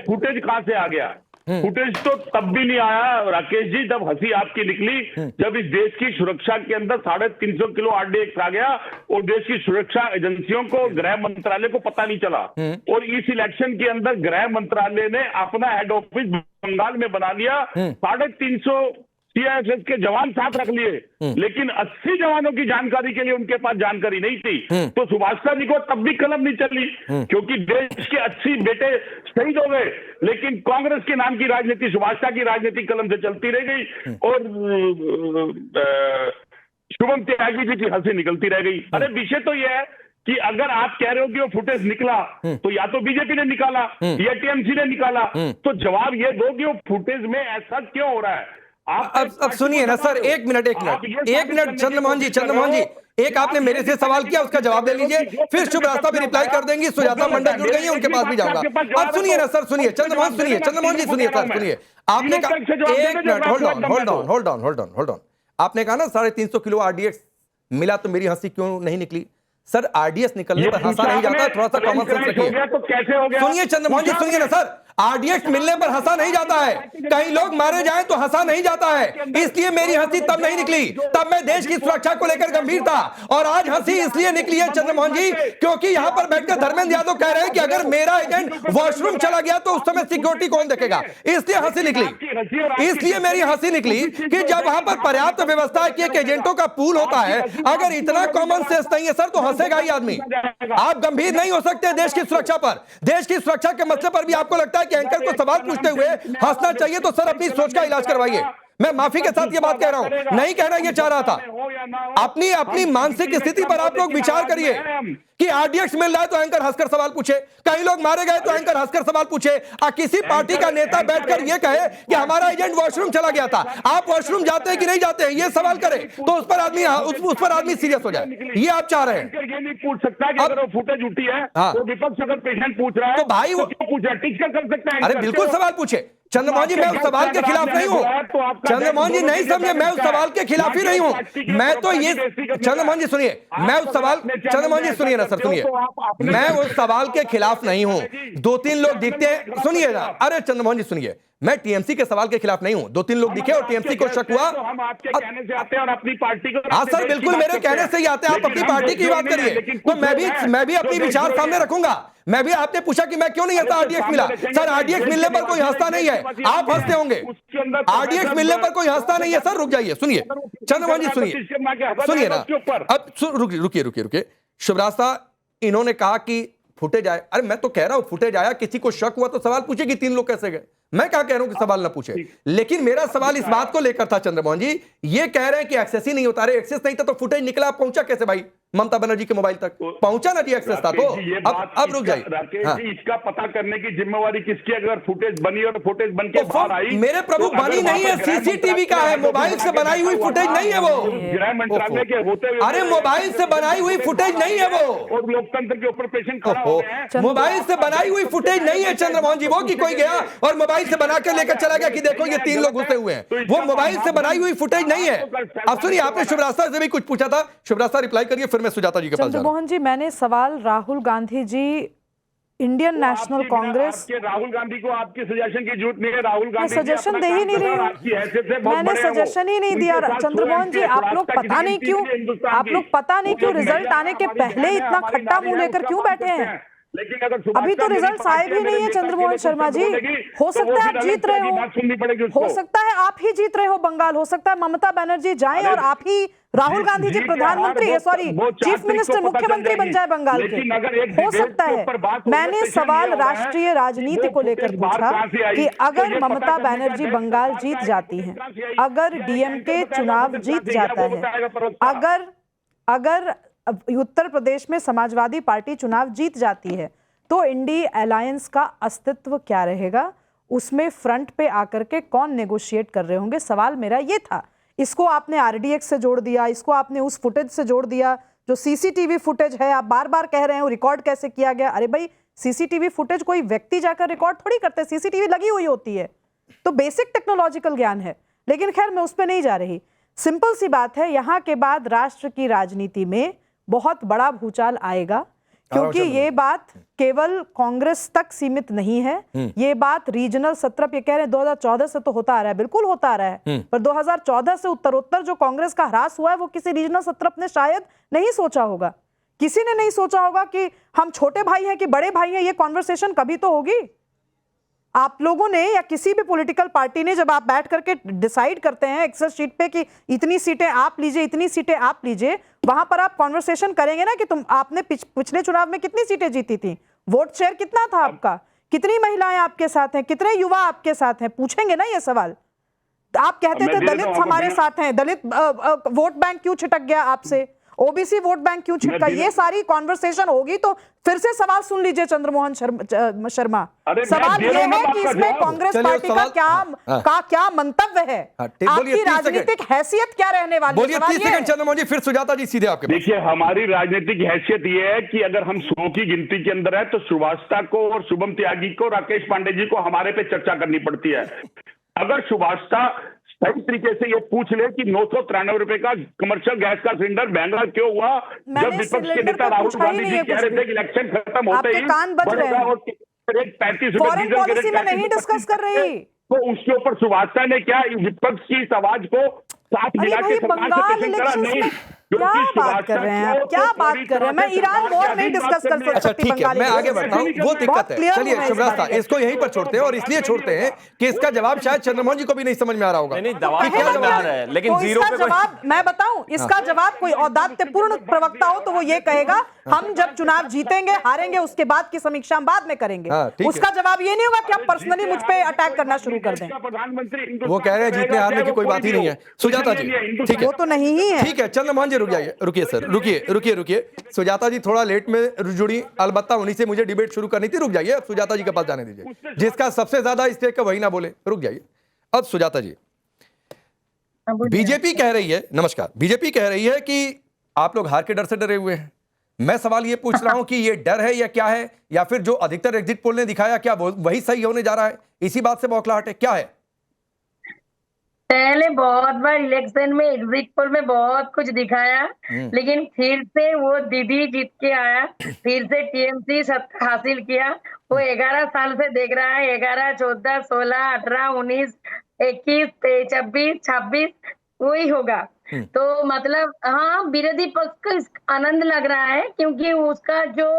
फुटेज कहां से आ गया? फुटेज तो तब भी नहीं आया राकेश जी, जब हंसी आपकी निकली, जब इस देश की सुरक्षा के अंदर 350 किलो RDX आ गया और देश की सुरक्षा एजेंसियों को, गृह मंत्रालय को पता नहीं चला। और इस इलेक्शन के अंदर गृह मंत्रालय ने अपना हेड ऑफिस बंगाल में बना लिया, 350 CISF के जवान साथ रख लिए, लेकिन 80 जवानों की जानकारी के लिए उनके पास जानकारी नहीं थी। तो सुभाष जी को तब भी कलम नहीं चली, क्योंकि देश के 80 बेटे शहीद हो गए, लेकिन कांग्रेस के नाम की राजनीति, सुभाष की राजनीति कलम से चलती रह गई और शुभम त्यागी जी की हंसी निकलती रह गई। अरे विषय तो यह है कि अगर आप कह रहे हो कि वो फुटेज निकला, तो या तो बीजेपी ने निकाला या टीएमसी ने निकाला, तो जवाब ये दो कि वो फुटेज में ऐसा क्यों हो रहा है। अब सुनिए ना सर, एक मिनट चंद्रमोहन जी, एक आपने मेरे से सवाल किया, उसका जवाब दे लीजिए, फिर शुभ रास्ता भी रिप्लाई कर देंगी। सुजाता मंडल जुड़ गई है, उनके पास भी जाऊंगा। अब सुनिए ना सर, सुनिए चंद्रमोहन जी, सुनिए सर, सुनिए। आपने कहा, एक मिनट, होल्ड ऑन। आपने कहा ना 350 किलो RDX मिला तो मेरी हंसी क्यों नहीं निकली? सर, RDX निकलने पर हंसा नहीं जाता, थोड़ा सा कॉमन सेंस रखिए। सुनिए चंद्रमोहन जी, सुनिए ना सर, RDX मिलने पर हंसा नहीं जाता है, कई लोग मारे जाएं तो हंसा नहीं जाता है। इसलिए मेरी हंसी तब नहीं निकली, तब मैं देश की सुरक्षा को लेकर गंभीर था। और आज हंसी इसलिए निकली है चंद्रमोहन जी, क्योंकि यहां पर बैठकर धर्मेंद्र यादव कह रहे हैं कि अगर मेरा एजेंट वॉशरूम चला गया तो उस समय सिक्योरिटी कौन देखेगा, इसलिए हंसी निकली। इसलिए मेरी हंसी निकली कि जब वहां पर पर्याप्त व्यवस्था है कि एक एजेंटों का पूल होता है, अगर इतना कॉमन सेंस नहीं है सर, तो हंसेगा ही आदमी। आप गंभीर नहीं हो सकते देश की सुरक्षा पर, देश की सुरक्षा के मसले पर भी आपको लगता है कि एंकर को सवाल पूछते हुए हंसना चाहिए, तो सर अपनी सोच का इलाज करवाइए। मैं माफी के साथ ये बात कह रहा हूं, नहीं कहना ये चाह रहा था। अपनी मानसिक स्थिति पर आप लोग विचार करिए कि आरडीएक्स मिल रहा है तो एंकर हंसकर सवाल पूछे, कई लोग मारे गए तो एंकर हंसकर सवाल पूछे। किसी पार्टी का नेता बैठकर यह कहे कि हमारा एजेंट वॉशरूम चला गया था, आप वॉशरूम जाते हैं कि नहीं जाते हैं, ये सवाल करे तो उस पर आदमी सीरियस हो जाए। ये आप चाह रहे हैं। ये नहीं पूछ सकता कि अगर वो फुटेज उठी है तो विपक्ष अगर पेशेंट पूछ रहा है तो भाई वो क्यों पूछ रहा है? टीचर कर सकता है। अरे बिल्कुल सवाल पूछे चंद्रमोहन जी, मैं उस सवाल के खिलाफ नहीं हूं। चंद्रमोहन जी नहीं समझे, मैं उस सवाल के खिलाफ ही नहीं हूं। मैं तो ये चंद्रमोहन जी सुनिए, मैं उस सवाल चंद्रमोहन जी सुनिए ना सर, सुनिए, मैं उस सवाल के खिलाफ नहीं हूं। 2-3 लोग दिखते हैं, सुनिए ना, अरे चंद्रमोहन जी सुनिए, मैं टीएमसी के सवाल के खिलाफ नहीं हूं। 2-3 लोग दिखे और टीएमसी को शक हुआ। हम आपके कहने से आते हैं और अपनी पार्टी को। हाँ सर बिल्कुल, मेरे कहने से ही आते हैं। आप अपनी पार्टी की बात करिए तो मैं भी अपनी विचार सामने रखूंगा। मैं भी, आपने पूछा कि मैं क्यों नहीं हंसा, आरडीएक्स मिला। सर आरडीएक्स मिलने पर कोई हंसता नहीं है, आप हंसते होंगे। आरडीएक्स मिलने पर कोई हंसता नहीं है। सर रुक जाइए, सुनिए चंद्रमोहन जी, सुनिए ना, अब रुकिए। शिवराज साहब, इन्होंने कहा कि फुटेज आया। अरे मैं तो कह रहा हूं फुटेज आया, किसी को शक हुआ तो सवाल पूछे कि 3 लोग कैसे गए। मैं क्या कह रहा हूं कि सवाल ना पूछे, लेकिन मेरा सवाल इस बात को लेकर था चंद्रमोहन जी, ये कह रहे हैं कि एक्सेस ही नहीं होता। अरे एक्सेस नहीं था तो फुटेज निकला, पहुंचा कैसे भाई ममता बनर्जी के मोबाइल तक? पहुंचा ना जी, एक्सेस था तो। अब रुक जाइए, राकेश जी, इसका पता करने की जिम्मेवारी किसकी? अगर फुटेज बनी और फुटेज बन के बाहर आई, मेरे प्रभु बनी नहीं है, सीसीटीवी का है, मोबाइल से बनाई हुई फुटेज नहीं है वो। गृह मंत्रालय के होते हुए, अरे मोबाइल से बनाई हुई फुटेज नहीं है वो, और लोकतंत्र के ऊपर पेशेंट खड़ा हो गए हैं। मोबाइल से बनाई हुई फुटेज नहीं है चंद्रमोहन जी, वो कि कोई गया और मोबाइल से बना के लेकर चला गया कि देखो ये 3 लोग घुसे हुए हैं। वो मोबाइल से बनाई हुई फुटेज नहीं है। अब सुनिए, आपने शिवराज साहब से भी कुछ पूछा था, शिवराज साहब रिप्लाई करिए, फिर मैं सुजाता जी के पास। चंद्रमोहन जी, मैंने सवाल राहुल गांधी जी, इंडियन नेशनल कांग्रेस, राहुल गांधी को आपकी सजेशन की जरूरत नहीं है। राहुल गांधी सजेशन दे ही नहीं रही, मैंने सजेशन ही नहीं दिया। चंद्रमोहन जी, आप लोग पता नहीं क्यों रिजल्ट आने के पहले इतना खट्टा मुंह लेकर क्यों बैठे हैं? लेकिन अगर अभी तो रिजल्ट आए भी नहीं है चंद्रमोहन शर्मा जी। हो सकता है आप जीत रहे हो सकता है आप ही जीत रहे हो बंगाल, हो सकता है ममता बनर्जी जाएं और आप ही राहुल गांधी जी प्रधानमंत्री, सॉरी चीफ मिनिस्टर, मुख्यमंत्री बन जाए बंगाल के, हो सकता है। मैंने सवाल राष्ट्रीय राजनीति को लेकर पूछा कि अगर ममता बनर्जी बंगाल जीत जाती हैं, अगर डीएमके चुनाव जीत जाता है, अगर उत्तर प्रदेश में समाजवादी पार्टी चुनाव जीत जाती है, तो इंडी अलायंस का अस्तित्व क्या रहेगा? उसमें फ्रंट पे आकर के कौन नेगोशिएट कर रहे होंगे? सवाल मेरा ये था। इसको आपने आरडीएक्स से जोड़ दिया, इसको आपने उस फुटेज से जोड़ दिया जो सीसीटीवी फुटेज है। आप बार बार कह रहे हो रिकॉर्ड कैसे किया गया। अरे भाई, सीसीटीवी फुटेज कोई व्यक्ति जाकर रिकॉर्ड थोड़ी करते, सीसीटीवी लगी हुई होती है, तो बेसिक टेक्नोलॉजिकल ज्ञान है। लेकिन खैर, मैं उस पर नहीं जा रही। सिंपल सी बात है, यहां के बाद राष्ट्र की राजनीति में बहुत बड़ा भूचाल आएगा, क्योंकि ये बात केवल कांग्रेस तक सीमित नहीं है। ये बात रीजनल सत्रप, ये कह रहे हैं 2014 से तो होता आ रहा है, बिल्कुल होता आ रहा है, पर 2014 से उत्तरोत्तर जो कांग्रेस का ह्रास हुआ है वो किसी रीजनल सत्रप ने शायद नहीं सोचा होगा। किसी ने नहीं सोचा होगा कि हम छोटे भाई हैं कि बड़े भाई हैं। ये कॉन्वर्सेशन कभी तो होगी। आप लोगों ने या किसी भी पॉलिटिकल पार्टी ने, जब आप बैठ करके डिसाइड करते हैं एक्सेल शीट पे कि इतनी सीटें आप लीजिए, इतनी सीटें आप लीजिए, वहां पर आप कॉन्वर्सेशन करेंगे ना कि आपने पिछले चुनाव में कितनी सीटें जीती थी, वोट शेयर कितना था आपका, कितनी महिलाएं आपके साथ हैं, कितने युवा आपके साथ हैं, पूछेंगे ना ये सवाल। आप कहते थे दलित हमारे साथ हैं, दलित वोट बैंक क्यों छिटक गया आपसे, ओबीसी वोट बैंक क्यों छिटका? ये सारी कॉन्वर्सेशन होगी। तो फिर से सवाल सुन लीजिए चंद्रमोहन शर्मा, सवाल ये है कि इसमें कांग्रेस पार्टी का क्या मंतव्य है, आपकी राजनीतिक हैसियत क्या रहने वाली है? चंद्रमोहन जी, फिर सुजाता जी सीधे आपके। देखिए, हमारी राजनीतिक हैसियत ये है कि अगर हम 100 की गिनती के अंदर है तो श्रीवास्तव को और शुभम त्यागी को, राकेश पांडे जी को हमारे पे चर्चा करनी पड़ती है। अगर श्रीवास्तव सही तरीके से ये पूछ ले कि 993 रुपए का कमर्शियल गैस का सिलेंडर महंगा क्यों हुआ, जब विपक्ष के नेता राहुल गांधी जी कह रहे थे कि इलेक्शन खत्म होते ही बढ़ेगा और 35 रुपए डीजल के रेट नहीं डिस्कस कर रही, तो उसके ऊपर श्रीवास्तव ने क्या विपक्ष की इस आवाज को साथ मिला के सरकार से करा? नहीं, क्या बात कर रहे हैं आप, क्या बात कर रहे हैं? मैं ईरान वॉर नहीं डिस्कस कर सकती। अच्छा ठीक है, मैं आगे बढ़ता हूँ, वो दिक्कत है। चलिए शिवराज साहब, इसको यहीं पर छोड़ते हैं, और इसलिए छोड़ते हैं कि इसका जवाब शायद चंद्रमोहन जी को भी नहीं समझ में आ रहा होगा। क्या जवाब है, लेकिन जीरो पे जवाब मैं बताऊं, इसका जवाब कोई औदात्यपूर्ण प्रवक्ता हो तो वो ये कहेगा हम जब चुनाव जीतेंगे हारेंगे उसके बाद की समीक्षा हम बाद में करेंगे। उसका जवाब ये नहीं होगा कि आप पर्सनली मुझ पे अटैक करना शुरू कर दें। प्रधानमंत्री वो कह रहे हैं जीतने हारने की कोई बात ही नहीं है। सुजाता जी, ठीक है, वो तो नहीं ही है। ठीक है, चंद्रमोहन जी रुकिए सर, रुकिए। सुजाता जी थोड़ा लेट में जुड़ी, अलबत्ता उन्हीं से मुझे डिबेट शुरू करनी थी। रुक जाइए, अब सुजाता जी के पास जाने दीजिए। जिसका सबसे ज्यादा स्टेक है वही ना बोले, रुक जाइए। अब सुजाता जी, बीजेपी कह रही है, नमस्कार, बीजेपी कह रही है कि आप लोग हार के डर से डरे हुए हैं। मैं सवाल ये पूछ रहा हूं कि ये डर है या क्या है, या फिर जो अधिकतर एग्जिट पोल ने दिखाया क्या वही सही होने जा रहा है? इसी बात से बौखलाहट है, क्या है? पहले बहुत बार इलेक्शन में एग्जिट पोल में बहुत कुछ दिखाया, लेकिन फिर से वो दीदी जीत के आया, फिर से टीएमसी सत्ता हासिल किया। वो 11 साल से देख रहा है, 11, 14, 16, 18, 19, 21, 26, 26 वही होगा। तो मतलब हाँ, विरोधी पक्ष को आनंद लग रहा है, क्योंकि उसका जो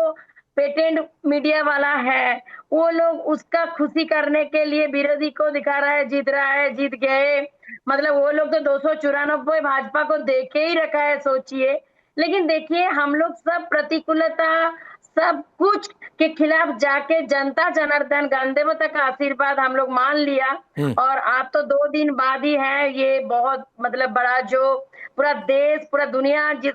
पेटेंट मीडिया वाला है वो लोग उसका खुशी करने के लिए विरोधी को दिखा रहा है, जीत रहा है, जीत गए। मतलब वो लोग तो 294 भाजपा को देके ही रखा है, सोचिए। लेकिन देखिए, हम लोग सब प्रतिकूलता सब कुछ के खिलाफ जाके जनता जनार्दन गणदेवता का आशीर्वाद हम लोग मान लिया, और आप तो 2 दिन बाद ही है ये बहुत मतलब बड़ा जो पूरा देश पूरा दुनिया जिस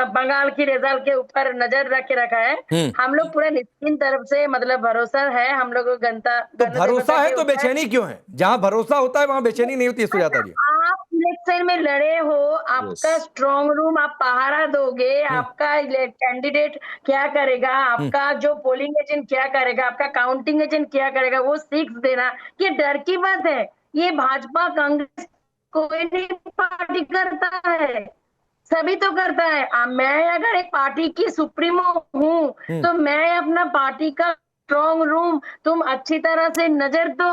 बंगाल की रिजल्ट के ऊपर नजर रख के रखा है, हम लोग पूरे निश्चिंत तरफ से मतलब भरोसा है हम लोग को जनता। तो भरोसा है तो बेचैनी क्यों है? जहां भरोसा होता है वहां बेचैनी नहीं होती है सुजाता जी। आप इलेक्शन में लड़े हो, आपका स्ट्रॉन्ग रूम आप पहारा दोगे, आपका कैंडिडेट क्या करेगा, आपका जो पोलिंग एजेंट क्या करेगा, आपका काउंटिंग एजेंट क्या करेगा, वो सीख देना, ये डर की बात है। ये भाजपा कांग्रेस कोई नहीं पार्टी करता है, सभी तो करता है। मैं अगर एक पार्टी की सुप्रीमो हूँ तो मैं अपना पार्टी का स्ट्रॉन्ग रूम तुम अच्छी तरह से नजर दो,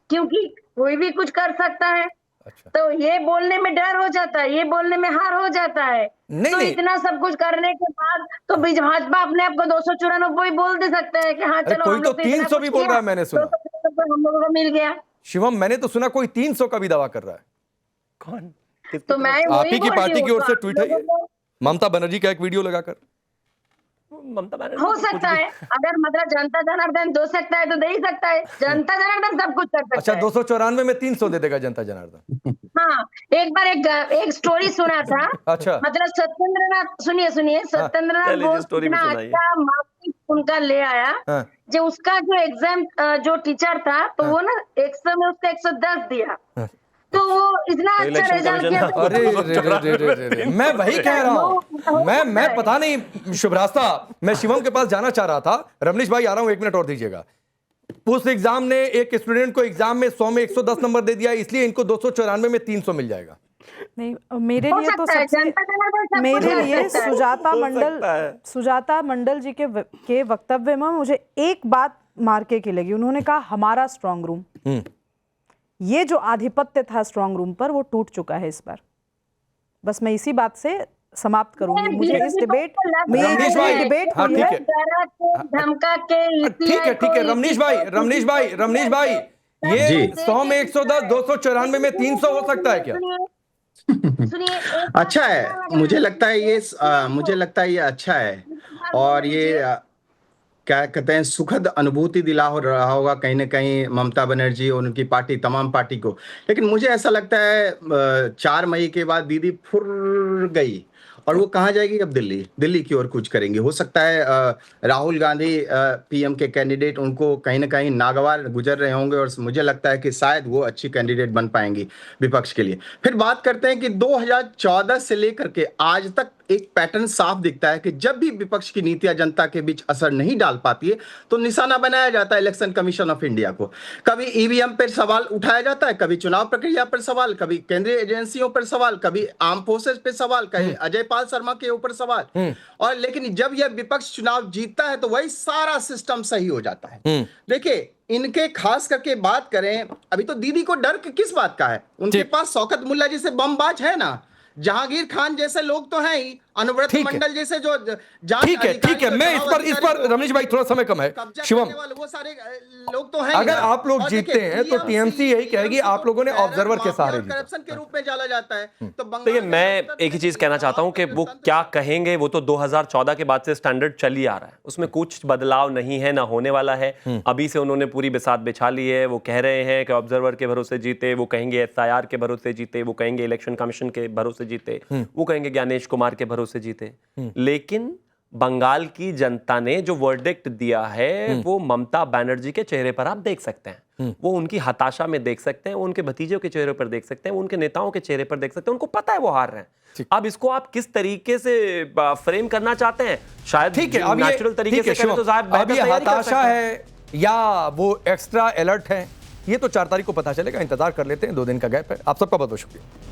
क्योंकि कोई भी कुछ कर सकता है। अच्छा। तो ये बोलने में डर हो जाता है, ये बोलने में हार हो जाता है। तो इतना सब कुछ करने के बाद तो भाजपा अपने आप को 294 बोल दे सकता है कि हाँ चलो कोई तो 300 भी बोल रहा है, मैंने सुना। हम लोगों को मिल गया। शिवम, मैंने तो सुना कोई 300 का भी दावा कर रहा है। कौन? तो मैं आप ही की पार्टी की ओर से ट्वीट है, ममता बनर्जी का एक वीडियो लगाकर। ममता बनर्जी हो सकता है, अगर मतलब जनता जनार्दन दे सकता है तो दे ही सकता है। जनता जनार्दन सब कुछ कर सकता है। अच्छा, 294 में 300 दे देगा जनता जनार्दन। हाँ, एक बार एक स्टोरी सुना था। अच्छा, मतलब सत्येंद्रनाथ, सुनिए सत्येंद्रनाथ बोस इतना अच्छा मार्क्स उनका ले आया, जो उसका जो एग्जाम जो टीचर था तो वो ना 100 में उसका 110 दिया, तो वो इतना अच्छा रिजल्ट किया। अरे मैं वही कह रहा हूँ, मैं पता नहीं शुभरास्ता, मैं शिवम के पास जाना चाह रहा था। रमनीश भाई आ रहा हूँ, 1 मिनट और दीजिएगा। उस एग्जाम ने एक स्टूडेंट को एग्जाम में 100 में 110 नंबर दे दिया, इसलिए इनको 294 में 300 मिल जाएगा। नहीं, मेरे लिए तो सबसे मेरे लिए सुजाता मंडल जी के वक्तव्य में मुझे एक बात मार्के की लगी। उन्होंने कहा हमारा स्ट्रांग रूम, ये जो आधिपत्य था स्ट्रांग रूम पर वो टूट चुका है इस बार। बस मैं इसी बात से समाप्त करूंगी। मुझे इस डिबेट में रमनीश भाई, हाँ ठीक है, ठीक है रमनीश भाई, ये 100 में 110, 294 में 300 हो सकता है क्या? अच्छा है, मुझे लगता है ये अच्छा है, और ये क्या कहते हैं, सुखद अनुभूति दिला हो रहा होगा कहीं ना कहीं ममता बनर्जी और उनकी पार्टी, तमाम पार्टी को। लेकिन मुझे ऐसा लगता है 4 मई के बाद दीदी फुर गई, और वो कहाँ जाएगी अब? दिल्ली की ओर कुछ करेंगे। हो सकता है राहुल गांधी पीएम के कैंडिडेट उनको कहीं ना कहीं नागवार गुजर रहे होंगे, और मुझे लगता है कि शायद वो अच्छी कैंडिडेट बन पाएंगी विपक्ष के लिए। फिर बात करते हैं कि 2014 से लेकर के आज तक एक पैटर्न साफ दिखता है कि जब भी विपक्ष की नीतियां जनता के बीच असर नहीं डाल पाती है तो निशाना बनाया जाता है इलेक्शन कमीशन ऑफ इंडिया को। कभी ईवीएम पर सवाल उठाया जाता है, कभी चुनाव प्रक्रिया पर सवाल, कभी केंद्रीय एजेंसियों पर सवाल, कभी आर्म फोर्सेस पे सवाल, कभी अजय पाल शर्मा के ऊपर सवाल। और लेकिन जब यह विपक्ष चुनाव जीतता है तो वही सारा सिस्टम सही हो जाता है। देखिए, इनके खास करके बात करें, अभी तो दीदी को डर किस बात का है? उनके पास शौकत मुल्ला जैसे बमबाज है ना, जहांगीर खान जैसे लोग तो हैं ही, अनुव्रत ठीक है। मंडल जैसे जो जांच ठीक है अधिकारी मैं और इस चुनाव पर रमनीश भाई थोड़ा समय कम है कब्जा शिवम, करने वाले वो सारे लोग तो हैं अगर ही ना। आप लोग और जीतते देखिए, हैं तो टीएमसी यही कहेगी आप लोगों ने ऑब्जर्वर के सहारे जीता। करप्शन के रूप में जाना जाता है। तो देखिए मैं एक ही चीज कहना चाहता हूं कि वो क्या कहेंगे, वो तो 2014 के बाद से स्टैंडर्ड चल ही आ रहा है, उसमें कुछ बदलाव नहीं है, ना होने वाला है। अभी से उन्होंने पूरी बिसात बिछा ली है। वो कह रहे हैं कि ऑब्जर्वर के भरोसे जीते, वो कहेंगे एसआईआर के भरोसे जीते, वो कहेंगे इलेक्शन कमीशन के भरोसे जीते, वो कहेंगे ज्ञानेश कुमार के भरोसे जीते। लेकिन बंगाल की जनता ने जो वर्डिक्ट दिया है वो ममता बनर्जी के चेहरे पर आप देख सकते हैं, वो उनकी हताशा में देख सकते हैं, वो उनके भतीजों के चेहरे पर देख सकते हैं, वो उनके नेताओं के चेहरे पर देख सकते हैं। उनको पता है वो हार रहे हैं। अब इसको आप किस तरीके से फ्रेम करना चाहते हैं, शायद ठीक है, अब नेचुरल तरीके से करें तो अब बेहतर ये तैयारी कर हताशा सकते हैं। है या वो एक्स्ट्रा अलर्ट है, ये तो 4 तारीख को पता चलेगा। इंतजार कर लेते हैं, 2 दिन का गैप है। आप सबका बहुत बहुत शुक्रिया।